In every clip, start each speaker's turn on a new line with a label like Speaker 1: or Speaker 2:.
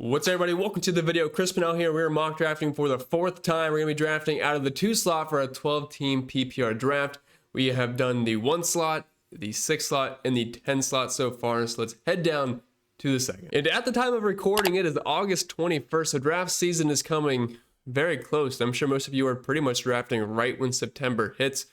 Speaker 1: What's up, everybody? Welcome to the video. Chris Pennell here. We're mock drafting for the fourth time. We're going to be drafting out of the 2 slot for a 12-team PPR draft. We have done the 1 slot, the 6 slot, and the 10 slot so far. So let's head down to the second. And at the time of recording, it is August 21st. So draft season is coming very close. I'm sure most of you are pretty much drafting right when September hits.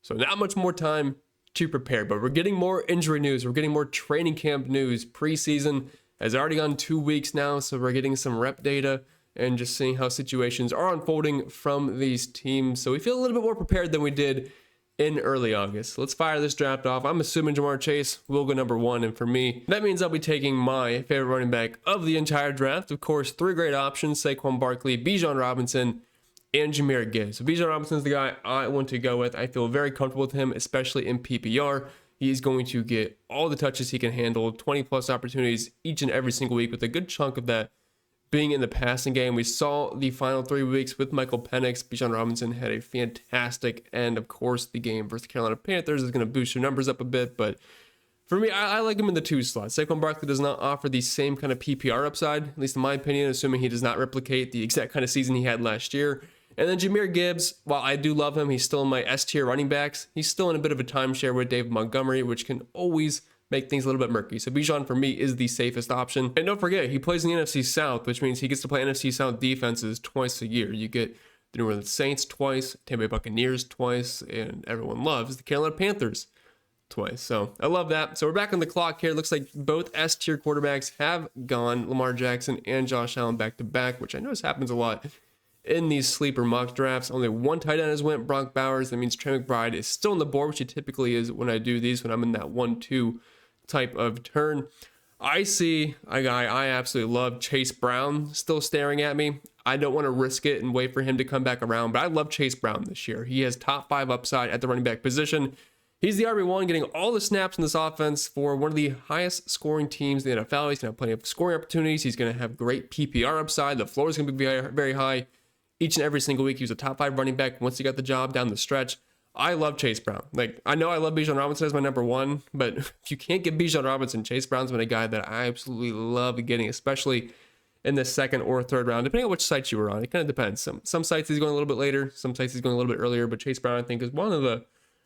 Speaker 1: So not much more time to prepare, but we're getting more injury news. We're getting more training camp news. Preseason has already gone 2 weeks now, so we're getting some rep data and just seeing how situations are unfolding from these teams. So we feel a little bit more prepared than we did in early August. Let's fire this draft off. I'm assuming Jamar Chase will go number 1, and for me, that means I'll be taking my favorite running back of the entire draft. Of course, 3 great options: Saquon Barkley, Bijan Robinson, and Jahmyr Gibbs. So Bijan Robinson's the guy I want to go with. I feel very comfortable with him, especially in PPR. He's going to get all the touches he can handle, 20 plus opportunities each and every single week, with a good chunk of that being in the passing game. We saw the final 3 weeks with Michael Penix. Bijan Robinson had a fantastic end. Of course, the game versus the Carolina Panthers is going to boost your numbers up a bit, but for me, I like him in the 2 slot. Saquon Barkley does not offer the same kind of PPR upside, at least in my opinion, assuming he does not replicate the exact kind of season he had last year. And then Jahmyr Gibbs, while I do love him, he's still in my S-tier running backs. He's still in a bit of a timeshare with David Montgomery, which can always make things a little bit murky. So Bijan, for me, is the safest option. And don't forget, he plays in the NFC South, which means he gets to play NFC South defenses twice a year. You get the New Orleans Saints twice, Tampa Bay Buccaneers twice, and everyone loves the Carolina Panthers twice. So I love that. So we're back on the clock here. It looks like both S-tier quarterbacks have gone, Lamar Jackson and Josh Allen back to back, which I notice happens a lot in these sleeper mock drafts. Only 1 tight end has went, Brock Bowers. That means Trey McBride is still on the board, which he typically is when I do these, when I'm in that 1-2 type of turn. I see a guy I absolutely love, Chase Brown, still staring at me. I don't want to risk it and wait for him to come back around, but I love Chase Brown this year. He has top 5 upside at the running back position. He's the RB1, getting all the snaps in this offense for one of the highest scoring teams in the NFL. He's going to have plenty of scoring opportunities. He's going to have great PPR upside. The floor is going to be very, very high. Each and every single week, he was a top 5 running back once he got the job down the stretch. I love Chase Brown. Like, I know I love Bijan Robinson as my number 1, but if you can't get Bijan Robinson, Chase Brown's been a guy that I absolutely love getting, especially in the 2nd or 3rd round, depending on which sites you were on. It kind of depends. Some sites he's going a little bit later, some sites he's going a little bit earlier, but Chase Brown, I think, is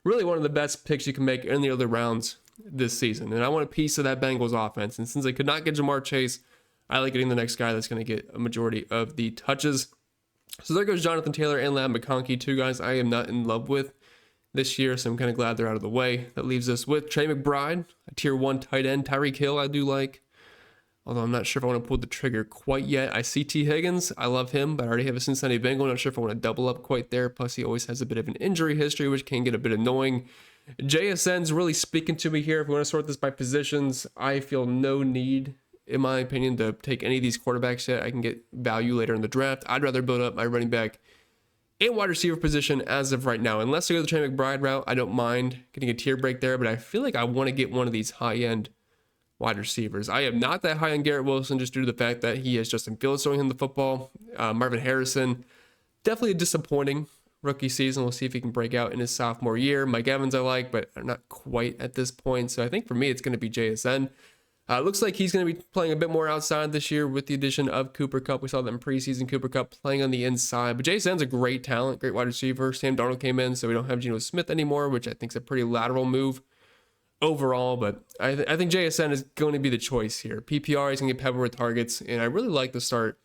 Speaker 1: really one of the best picks you can make in the other rounds this season. And I want a piece of that Bengals offense. And since I could not get Jamar Chase, I like getting the next guy that's going to get a majority of the touches. So there goes Jonathan Taylor and Ladd McConkey, 2 guys I am not in love with this year, so I'm kind of glad they're out of the way. That leaves us with Trey McBride, a tier 1 tight end. Tyreek Hill I do like, although I'm not sure if I want to pull the trigger quite yet. I see T. Higgins. I love him, but I already have a Cincinnati Bengal. Not sure if I want to double up quite there. Plus, he always has a bit of an injury history, which can get a bit annoying. JSN's really speaking to me here. If we want to sort this by positions, I feel no need, in my opinion, to take any of these quarterbacks yet. I can get value later in the draft. I'd rather build up my running back and wide receiver position as of right now. Unless I go the Trey McBride route, I don't mind getting a tier break there, but I feel like I want to get one of these high-end wide receivers. I am not that high on Garrett Wilson, just due to the fact that he has Justin Fields throwing him the football. Marvin Harrison, definitely a disappointing rookie season. We'll see if he can break out in his sophomore year. Mike Evans I like, but not quite at this point. So I think for me, it's going to be JSN. Looks like he's going to be playing a bit more outside this year with the addition of Cooper Kupp. We saw that in preseason, Cooper Kupp playing on the inside. But JSN's a great talent, great wide receiver. Sam Darnold came in, so we don't have Geno Smith anymore, which I think is a pretty lateral move overall. But I think JSN is going to be the choice here. PPR is going to get peppered with targets, and I really like the start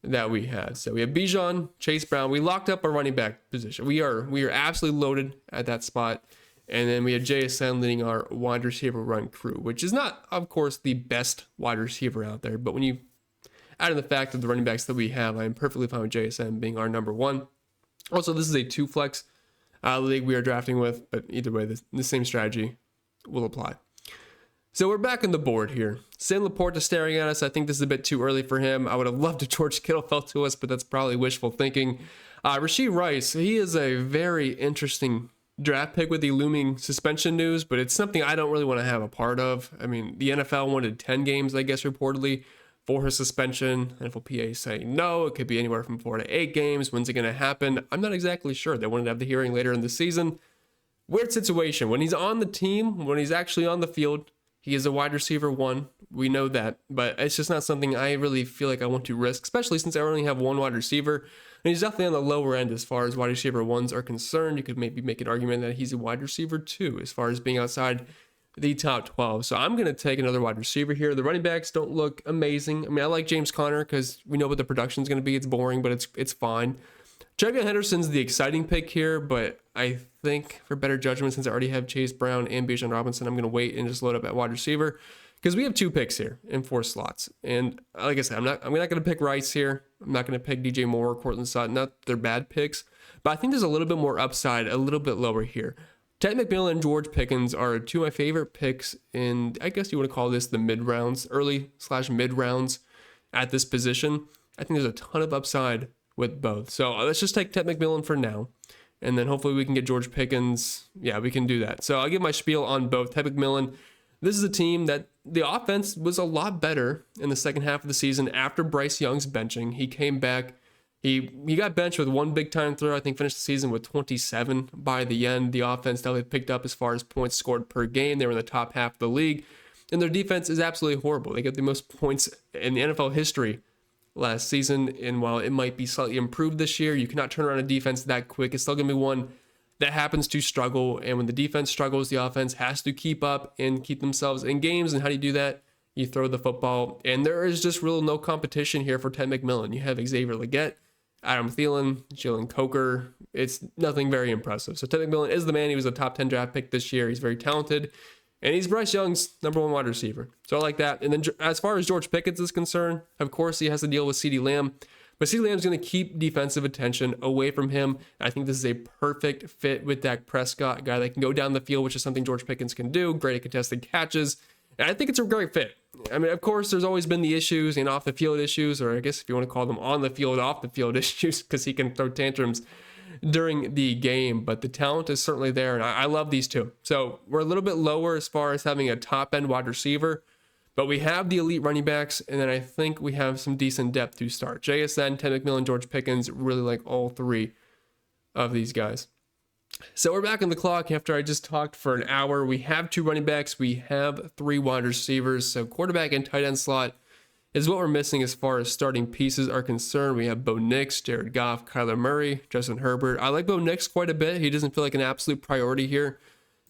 Speaker 1: that we had. So we have Bijan, Chase Brown. We locked up our running back position. We are absolutely loaded at that spot. And then we have JSN leading our wide receiver run crew, which is not, of course, the best wide receiver out there. But when you add in the fact of the running backs that we have, I am perfectly fine with JSN being our number 1. Also, this is a 2-flex league we are drafting with, but either way, the same strategy will apply. So we're back on the board here. Sam Laporte is staring at us. I think this is a bit too early for him. I would have loved if George Kittle fell to us, but that's probably wishful thinking. Rashee Rice, he is a very interesting draft pick with the looming suspension news, but it's something I don't really want to have a part of. I mean, the NFL wanted 10 games, I guess, reportedly for his suspension. NFLPA saying no, it could be anywhere from 4 to 8 games. When's it going to happen? I'm not exactly sure. They wanted to have the hearing later in the season. Weird situation. When he's on the team, when he's actually on the field, He is a wide receiver one. We know that, but it's just not something I really feel like I want to risk, especially since I only have one wide receiver. And he's definitely on the lower end as far as wide receiver ones are concerned. You could maybe make an argument that he's a wide receiver two as far as being outside the top 12. So I'm going to take another wide receiver here. The running backs don't look amazing. I mean, I like James Conner because we know what the production is going to be. It's boring, but it's fine. Jugga Henderson's the exciting pick here, but I think for better judgment, since I already have Chase Brown and Bijan Robinson, I'm going to wait and just load up at wide receiver because we have 2 picks here in 4 slots. And like I said, I'm not going to pick Rice here. I'm not going to pick DJ Moore or Cortland Sutton. Not that they're bad picks, but I think there's a little bit more upside, a little bit lower here. Ted McMillan and George Pickens are 2 of my favorite picks in, I guess you want to call this the mid rounds, early/mid rounds at this position. I think there's a ton of upside with both. So let's just take Ted McMillan for now. And then hopefully we can get George Pickens. Yeah, we can do that. So I'll give my spiel on both. Ted McMillan, this is a team that the offense was a lot better in the second half of the season after Bryce Young's benching. He came back. He got benched with 1 big time throw. I think finished the season with 27 by the end. The offense definitely picked up as far as points scored per game. They were in the top half of the league. And their defense is absolutely horrible. They get the most points in the NFL history last season. And while it might be slightly improved this year, you cannot turn around a defense that quick. It's still going to be one that happens to struggle. And when the defense struggles, the offense has to keep up and keep themselves in games. And how do you do that? You throw the football. And there is just really no competition here for Ted McMillan. You have Xavier Legette, Adam Thielen, Jalen Coker. It's nothing very impressive. So Ted McMillan is the man. He was a top 10 draft pick this year. He's very talented. And he's Bryce Young's #1 wide receiver. So I like that. And then as far as George Pickens is concerned, of course, he has to deal with CeeDee Lamb. But CeeDee Lamb's going to keep defensive attention away from him. I think this is a perfect fit with Dak Prescott, a guy that can go down the field, which is something George Pickens can do. Great at contested catches. And I think it's a great fit. I mean, of course, there's always been the issues and off the field issues, or I guess if you want to call them on the field, off the field issues, because he can throw tantrums during the game. But the talent is certainly there, and I love these two. So we're a little bit lower as far as having a top-end wide receiver, but we have the elite running backs, and then I think we have some decent depth to start. JSN, Ted McMillan, George Pickens, really like all 3 of these guys. So we're back on the clock after I just talked for an hour. We have 2 running backs. We have 3 wide receivers. So quarterback and tight end slot is what we're missing as far as starting pieces are concerned. We have Bo Nix, Jared Goff, Kyler Murray, Justin Herbert. I like Bo Nix quite a bit. He doesn't feel like an absolute priority here.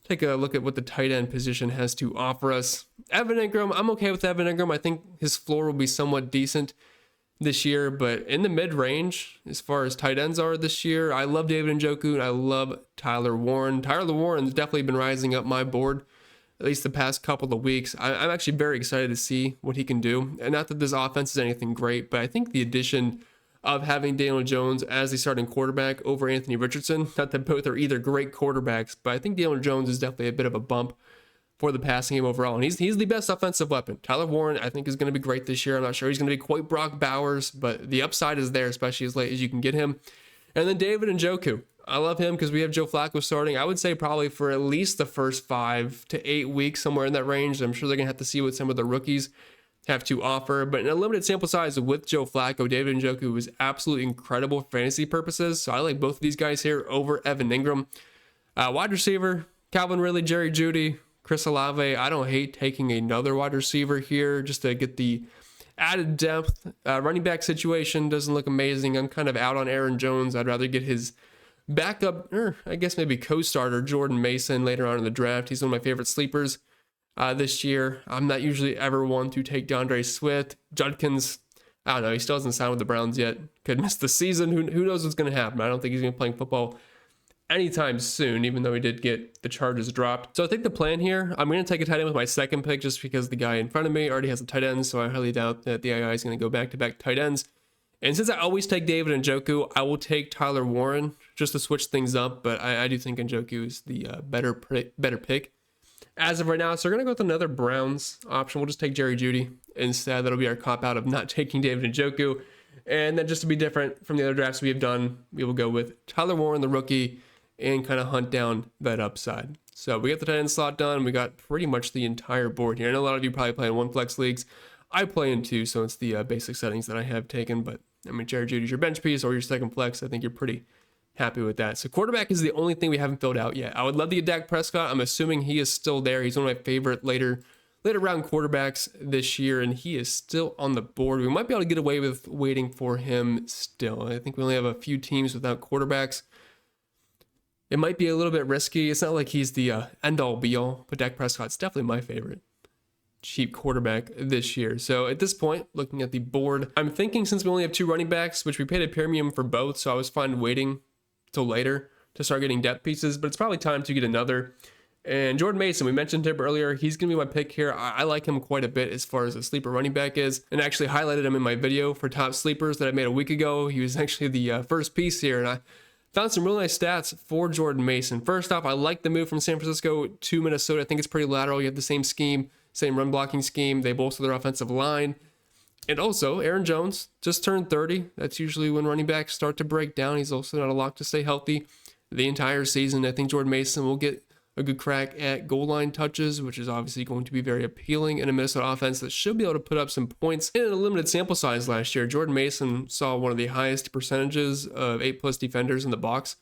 Speaker 1: Take a look at what the tight end position has to offer us. Evan Ingram, I'm okay with Evan Ingram. I think his floor will be somewhat decent this year, but in the mid-range as far as tight ends are this year, I love David Njoku and I love Tyler Warren. Tyler Warren's definitely been rising up my board at least the past couple of weeks. I'm actually very excited to see what he can do. And not that this offense is anything great, but I think the addition of having Daniel Jones as the starting quarterback over Anthony Richardson, not that both are either great quarterbacks, but I think Daniel Jones is definitely a bit of a bump for the passing game overall. And he's the best offensive weapon. Tyler Warren, I think, is going to be great this year. I'm not sure he's going to be quite Brock Bowers, but the upside is there, especially as late as you can get him. And then David Njoku. I love him because we have Joe Flacco starting. I would say probably for at least the first 5 to 8 weeks, somewhere in that range. I'm sure they're going to have to see what some of the rookies have to offer. But in a limited sample size with Joe Flacco, David Njoku was absolutely incredible for fantasy purposes. So I like both of these guys here over Evan Ingram. Wide receiver, Calvin Ridley, Jerry Jeudy, Chris Olave. I don't hate taking another wide receiver here just to get the added depth. Running back situation doesn't look amazing. I'm kind of out on Aaron Jones. I'd rather get his backup, or I guess maybe co-starter, Jordan Mason, later on in the draft. He's one of my favorite sleepers this year. I'm not usually ever one to take DeAndre Swift. Judkins, I don't know. He still hasn't signed with the Browns yet. Could miss the season. Who knows what's going to happen? I don't think he's going to be playing football anytime soon, even though he did get the charges dropped. So I think the plan here, I'm going to take a tight end with my second pick just because the guy in front of me already has a tight end, so I highly doubt that the AI is going to go back-to-back tight ends. And since I always take David Njoku, I will take Tyler Warren just to switch things up, but I do think Njoku is the better pick as of right now. So we're going to go with another Browns option. We'll just take Jerry Jeudy instead. That'll be our cop-out of not taking David Njoku. And then just to be different from the other drafts we have done, we will go with Tyler Warren, the rookie, and kind of hunt down that upside. So we got the tight end slot done. We got pretty much the entire board here. I know a lot of you probably play in 1 flex leagues. I play in 2, so it's the basic settings that I have taken. But I mean, Jerry Jeudy's your bench piece or your second flex. I think you're pretty happy with that. So quarterback is the only thing we haven't filled out yet. I would love to get Dak Prescott. I'm assuming he is still there. He's one of my favorite later later round quarterbacks this year, and he is still on the board. We might be able to get away with waiting for him still. I think we only have a few teams without quarterbacks. It might be a little bit risky. It's not like he's the end-all be-all, but Dak Prescott's definitely my favorite cheap quarterback this year. So at this point, looking at the board, I'm thinking since we only have 2 running backs, which we paid a premium for both, so I was fine waiting till later to start getting depth pieces, but it's probably time to get another. And Jordan Mason, we mentioned him earlier. He's going to be my pick here. I like him quite a bit as far as a sleeper running back is, and I actually highlighted him in my video for top sleepers that I made a week ago. He was actually the first piece here, and I found some really nice stats for Jordan Mason. First off, I like the move from San Francisco to Minnesota. I think it's pretty lateral. You have the same scheme, same run blocking scheme. They bolster their offensive line. And also, Aaron Jones just turned 30. That's usually when running backs start to break down. He's also not a lock to stay healthy the entire season. I think Jordan Mason will get a good crack at goal line touches, which is obviously going to be very appealing in a Minnesota offense that should be able to put up some points. In a limited sample size last year, Jordan Mason saw one of the highest percentages of 8+ defenders in the box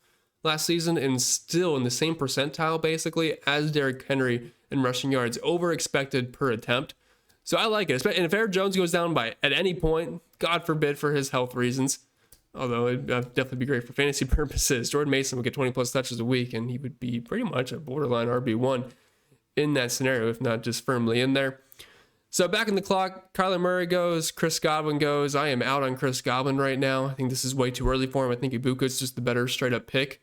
Speaker 1: last season, and still in the same percentile basically as Derrick Henry in rushing yards over expected per attempt. So I like it. And if Aaron Jones goes down by at any point, God forbid for his health reasons, although it'd definitely be great for fantasy purposes, Jordan Mason would get 20+ touches a week, and he would be pretty much a borderline RB1 in that scenario, if not just firmly in there. So back in the clock, Kyler Murray goes, Chris Godwin goes. I am out on Chris Godwin right now. I think this is way too early for him. I think Ibuka's just the better straight-up pick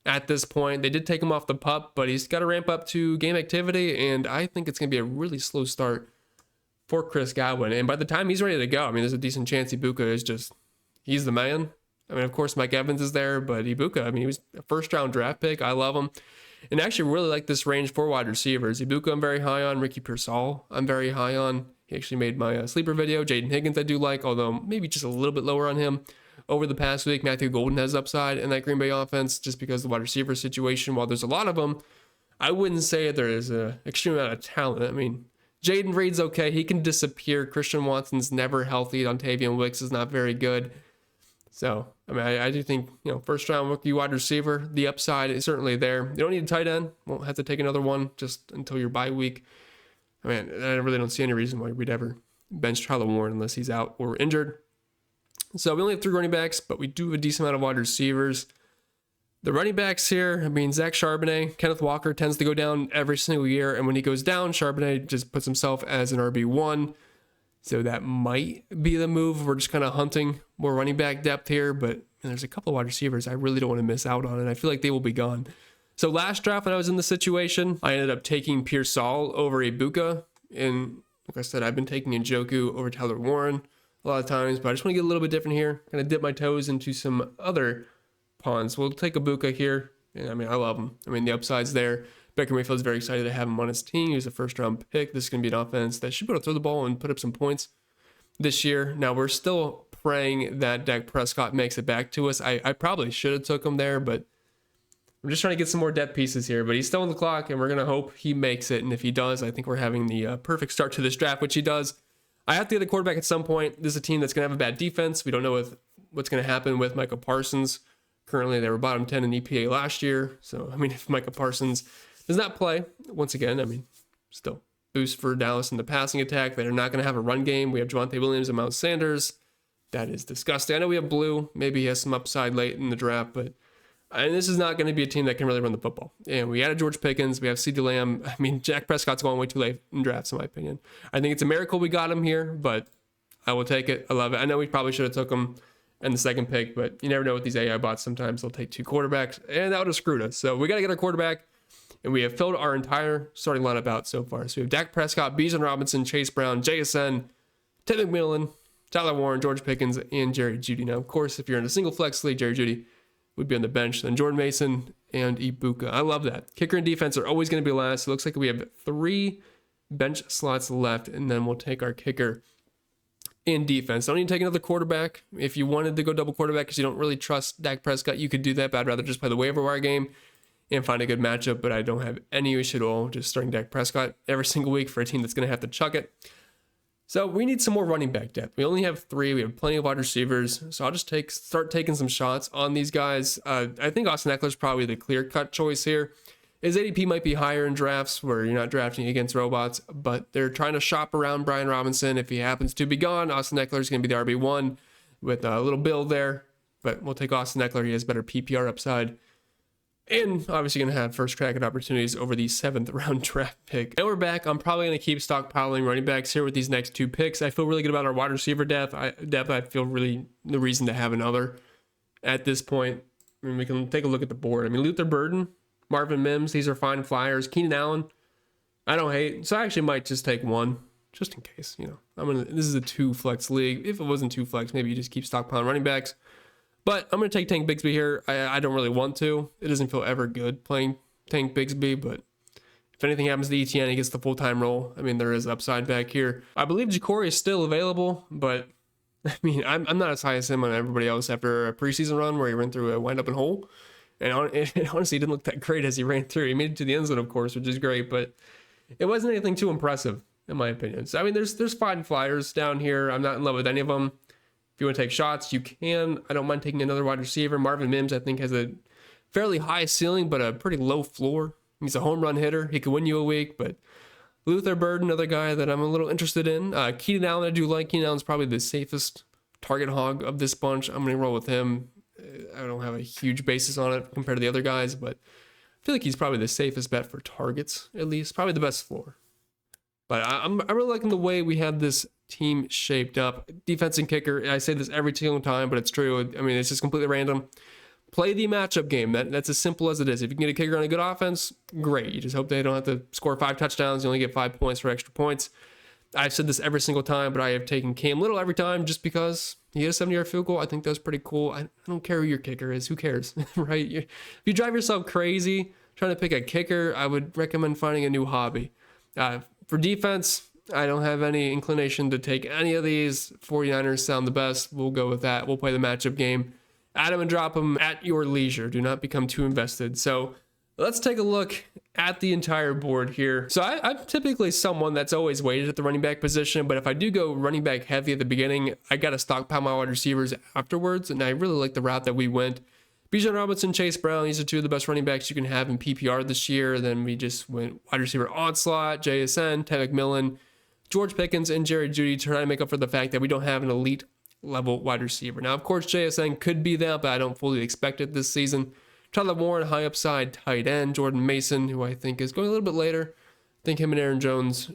Speaker 1: at this point. They did take him off the pup, but he's got to ramp up to game activity, and I think it's going to be a really slow start for Chris Godwin. And by the time he's ready to go, I mean, there's a decent chance Ibuka is just, he's the man. I mean, of course, Mike Evans is there, but Ibuka, I mean, he was a first-round draft pick. I love him. And actually really like this range for wide receivers. Ibuka I'm very high on. Ricky Pearsall I'm very high on. He actually made my sleeper video. Jaden Higgins I do like, although maybe just a little bit lower on him. Over the past week, Matthew Golden has upside in that Green Bay offense just because of the wide receiver situation. While there's a lot of them, I wouldn't say there is an extreme amount of talent. I mean, Jaden Reed's okay. He can disappear. Christian Watson's never healthy. Dontavian Wicks is not very good. So, I mean, I do think, first round rookie wide receiver, the upside is certainly there. You don't need a tight end. Won't have to take another one just until your bye week. I mean, I really don't see any reason why we'd ever bench Tyler Warren unless he's out or injured. So we only have 3 running backs, but we do have a decent amount of wide receivers. The running backs here, I mean, Zach Charbonnet, Kenneth Walker tends to go down every single year. And when he goes down, Charbonnet just puts himself as an RB1. So that might be the move. We're just kind of hunting more running back depth here, but there's a couple of wide receivers I really don't want to miss out on, and I feel like they will be gone. So last draft, when I was in the situation, I ended up taking Pearsall over Ibuka. And like I said, I've been taking Njoku over Tyler Warren a lot of times, but I just want to get a little bit different here, kind of dip my toes into some other ponds. We'll take Ibuka here, and I mean, I love him. I mean, the upside's there. Baker Mayfield's very excited to have him on his team. He was a first-round pick. This is going to be an offense that should be able to throw the ball and put up some points this year. Now, we're still praying that Dak Prescott makes it back to us. I probably should have took him there, but I'm just trying to get some more depth pieces here. But he's still on the clock, and we're going to hope he makes it. And if he does, I think we're having the perfect start to this draft, which he does. I have to get a quarterback at some point. This is a team that's going to have a bad defense. We don't know what's going to happen with Micah Parsons. Currently, they were bottom 10 in EPA last year. So, I mean, if Micah Parsons does not play, once again, I mean, still boost for Dallas in the passing attack. They're not going to have a run game. We have Javonte Williams and Miles Sanders. That is disgusting. I know we have Blue. Maybe he has some upside late in the draft, but this is not going to be a team that can really run the football. And we added George Pickens. We have CeeDee Lamb. I mean, Dak Prescott's going way too late in drafts, in my opinion. I think it's a miracle we got him here, but I will take it. I love it. I know we probably should have took him in the second pick, but you never know with these AI bots. Sometimes they'll take 2 quarterbacks, and that would have screwed us. So we got to get our quarterback, and we have filled our entire starting lineup out so far. So we have Dak Prescott, Bijan Robinson, Chase Brown, JSN, Ted McMillan, Tyler Warren, George Pickens, and Jerry Jeudy. Now, of course, if you're in a single flex league, Jerry Jeudy would be on the bench. Then Jordan Mason and Ibuka. I love that. Kicker and defense are always going to be last. It looks like we have 3 bench slots left, and then we'll take our kicker in defense. Don't need to take another quarterback. If you wanted to go double quarterback because you don't really trust Dak Prescott, you could do that, but I'd rather just play the waiver wire game and find a good matchup. But I don't have any issue at all just starting Dak Prescott every single week for a team that's going to have to chuck it. So we need some more running back depth. We only have 3. We have plenty of wide receivers. So I'll just start taking some shots on these guys. I think Austin Eckler's probably the clear-cut choice here. His ADP might be higher in drafts where you're not drafting against robots, but they're trying to shop around Brian Robinson. If he happens to be gone, Austin Eckler is going to be the RB1 with a little build there, but we'll take Austin Eckler. He has better PPR upside. And obviously going to have first crack at opportunities over the 7th round draft pick. And we're back. I'm probably going to keep stockpiling running backs here with these next 2 picks. I feel really good about our wide receiver depth. I feel really no reason to have another at this point. I mean, we can take a look at the board. I mean, Luther Burden, Marvin Mims, these are fine flyers. Keenan Allen, I don't hate. So I actually might just take one just in case, you know. This is a 2 flex league. If it wasn't 2 flex, maybe you just keep stockpiling running backs. But I'm going to take Tank Bigsby here. I don't really want to. It doesn't feel ever good playing Tank Bigsby, but if anything happens to ETN, he gets the full-time role. I mean, there is upside back here. I believe Ja'Cory is still available, but I mean, I'm not as high as him on everybody else after a preseason run where he ran through a wind-up and hole. And honestly, he didn't look that great as he ran through. He made it to the end zone, of course, which is great, but it wasn't anything too impressive, in my opinion. So, I mean, there's fine flyers down here. I'm not in love with any of them. If you want to take shots, you can. I don't mind taking another wide receiver. Marvin Mims, I think, has a fairly high ceiling, but a pretty low floor. He's a home run hitter. He could win you a week, but Luther Bird, another guy that I'm a little interested in. Keenan Allen, I do like. Keenan Allen's probably the safest target hog of this bunch. I'm going to roll with him. I don't have a huge basis on it compared to the other guys, but I feel like he's probably the safest bet for targets, at least. Probably the best floor. But I'm really liking the way we have this team shaped up. Defense and kicker, I say this every single time, but it's true. I mean, it's just completely random. Play the matchup game. That's as simple as it is. If you can get a kicker on a good offense, great. You just hope they don't have to score 5 touchdowns. You only get 5 points for extra points. I've said this every single time, but I have taken Cam Little every time just because he had a 70-yard field goal. I think that's pretty cool. I don't care who your kicker is. Who cares, right? If you drive yourself crazy trying to pick a kicker, I would recommend finding a new hobby. For defense, I don't have any inclination to take any of these. 49ers sound the best. We'll go with that. We'll play the matchup game. Add them and drop them at your leisure. Do not become too invested. So let's take a look at the entire board here. So I'm typically someone that's always weighted at the running back position, but if I do go running back heavy at the beginning, I got to stockpile my wide receivers afterwards, and I really like the route that we went. Bijan Robinson, Chase Brown, these are 2 of the best running backs you can have in PPR this year. Then we just went wide receiver onslaught, JSN, Ty McMillan, George Pickens, and Jerry Jeudy to try to make up for the fact that we don't have an elite level wide receiver. Now, of course, JSN could be that, but I don't fully expect it this season. Tyler Warren, high upside tight end. Jordan Mason, who I think is going a little bit later. I think him and Aaron Jones.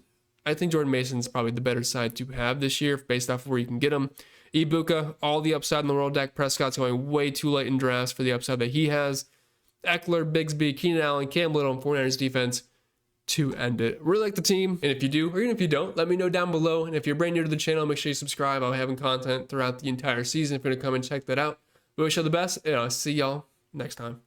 Speaker 1: I think Jordan Mason's probably the better side to have this year based off of where you can get him. Ibuka, all the upside in the world. Dak Prescott's going way too late in drafts for the upside that he has. Eckler, Bigsby, Keenan Allen, Cam Little, and 49ers defense to end it. Really like the team, and if you do, or even if you don't, let me know down below. And if you're brand new to the channel, make sure you subscribe. I'll be having content throughout the entire season if you're going to come and check that out. We wish you all the best, and I'll see y'all next time.